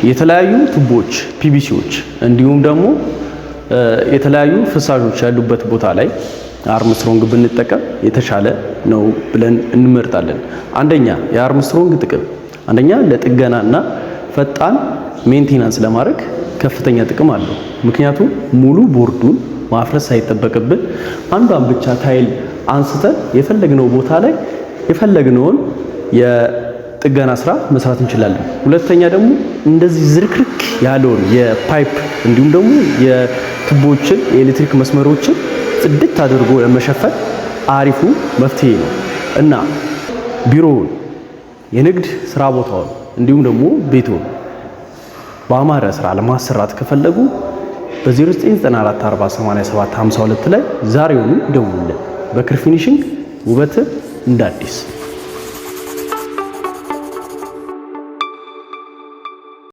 የተለያዩ ቱቦች ፒቪሲዎች እንዲሁም ደግሞ የተለያዩ ፍሳሾች ያሉበት ቦታ ላይ አርምስትሮንግ ብንጠቀም የተሻለ ነው ብለን እንመርጣለን። አንደኛ የአርምስትሮንግ ጥቅም አንደኛ ለጥገናና ፈጣን ሜንቴናንስ ለማድረግ ከፍተኛ ጥቅም አለው። ምክንያቱም ሙሉ ቦርዱን ማፍረስ ሳይጠበቅብን አንዷን ብቻ ታይል አንስተን የፈለግነው ቦታ ላይ የፈለግነውን የጥገና ስራ መስራት እንችላለን። ሁለተኛ ደግሞ እንደዚህ ዝርክርክ ያለውን የፓይፕ እንዲሁም ደግሞ የቱቦችን የኤሌክትሪክ መስመሮችን ጽድት አድርጎ ለመሸፈን አሪፉ መፍትሄ ነው እና ቢሮውን የንግድ ስራ ቦታውን እንዲሁም ደግሞ ቤቱን በአማረ ስራ ለማሰራት ከፈለጉ በ0994408752 ላይ ዛሬውኑ ደውሉልን። በክር ፊኒሺንግ ውበት እንደ አዲስ